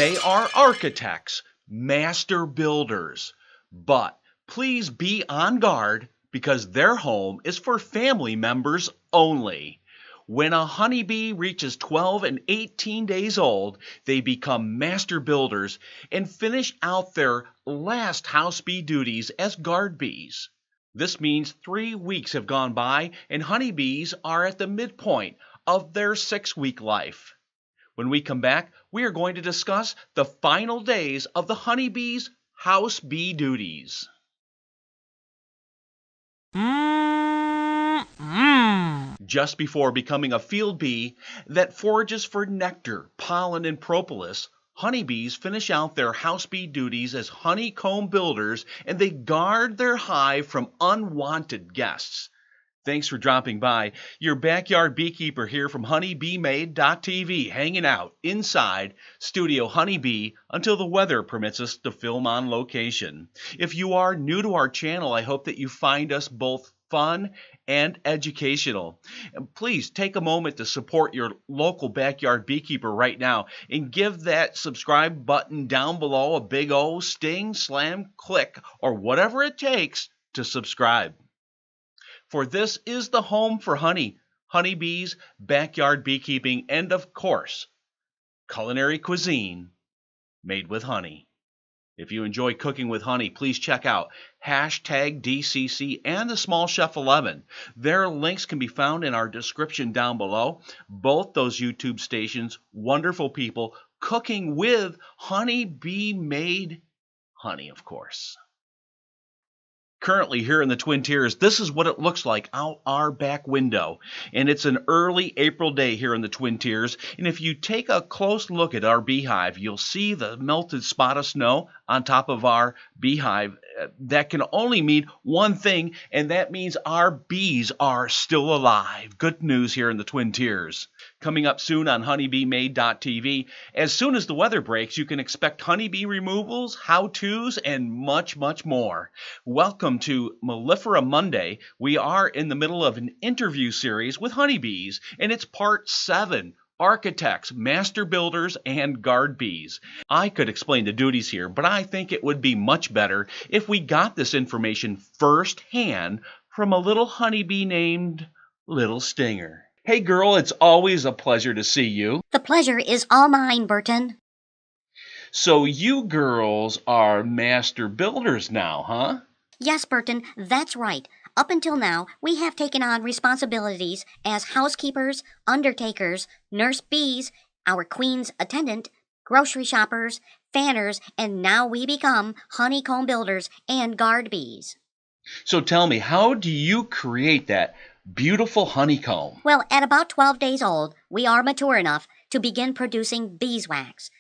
They are architects, master builders. But please be on guard because their home is for family members only. When a honeybee reaches 12 and 18 days old, they become master builders and finish out their last house bee duties as guard bees. This means 3 weeks have gone by and honeybees are at the midpoint of their 6-week life. When we come back, we are going to discuss the final days of the honeybee's house bee duties. Just before becoming a field bee that forages for nectar, pollen, and propolis, honeybees finish out their house bee duties as honeycomb builders and they guard their hive from unwanted guests. Thanks for dropping by. Your backyard beekeeper here from HoneyBeeMade.tv, hanging out inside Studio HoneyBee until the weather permits us to film on location. If you are new to our channel, I hope that you find us both fun and educational. And please take a moment to support your local backyard beekeeper right now and give that subscribe button down below a big O sting, slam, click, or whatever it takes to subscribe. For this is the home for honey, honeybees, backyard beekeeping, and of course, culinary cuisine made with honey. If you enjoy cooking with honey, please check out #DCC and the Small Chef 11. Their links can be found in our description down below. Both those YouTube stations, wonderful people, cooking with HoneyBeeMade honey, of course. Currently here in the Twin Tiers, this is what it looks like out our back window. And it's an early April day here in the Twin Tiers. And if you take a close look at our beehive, you'll see the melted spot of snow on top of our beehive. That can only mean one thing, and that means our bees are still alive. Good news here in the Twin Tiers. Coming up soon on HoneyBeeMade.tv. As soon as the weather breaks, you can expect honeybee removals, how-tos, and much, much more. Welcome to Mellifera Monday. We are in the middle of an interview series with honeybees, and it's part 7. Architects, master builders, and guard bees. I could explain the duties here, but I think it would be much better if we got this information firsthand from a little honeybee named Little Stinger. Hey girl, it's always a pleasure to see you. The pleasure is all mine, Burton. So you girls are master builders now, huh? Yes, Burton, that's right. Up until now, we have taken on responsibilities as housekeepers, undertakers, nurse bees, our queen's attendant, grocery shoppers, fanners, and now we become honeycomb builders and guard bees. So tell me, how do you create that beautiful honeycomb? Well, at about 12 days old, we are mature enough to begin producing beeswax.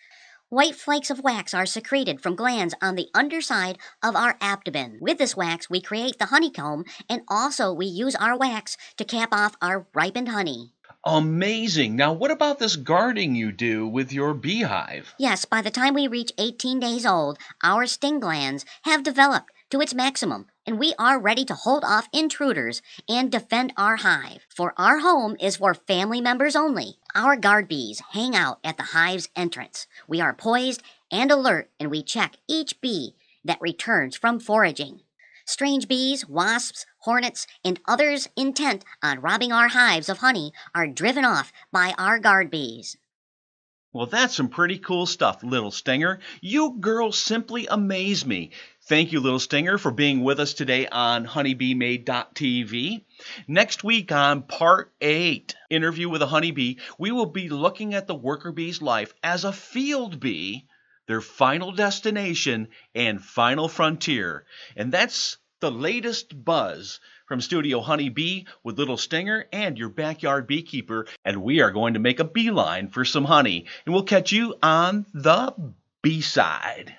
White flakes of wax are secreted from glands on the underside of our abdomen. With this wax, we create the honeycomb, and also we use our wax to cap off our ripened honey. Amazing. Now, what about this guarding you do with your beehive? Yes, by the time we reach 18 days old, our sting glands have developed to its maximum, and we are ready to hold off intruders and defend our hive. For our home is for family members only. Our guard bees hang out at the hive's entrance. We are poised and alert, and we check each bee that returns from foraging. Strange bees, wasps, hornets, and others intent on robbing our hives of honey are driven off by our guard bees. Well, that's some pretty cool stuff, Little Stinger. You girls simply amaze me. Thank you, Little Stinger, for being with us today on HoneyBeeMade.tv. Next week on Part 8, Interview with a Honeybee, we will be looking at the worker bee's life as a field bee, their final destination and final frontier. And that's the latest buzz from Studio HoneyBee with Little Stinger and your backyard beekeeper. And we are going to make a beeline for some honey. And we'll catch you on the bee side.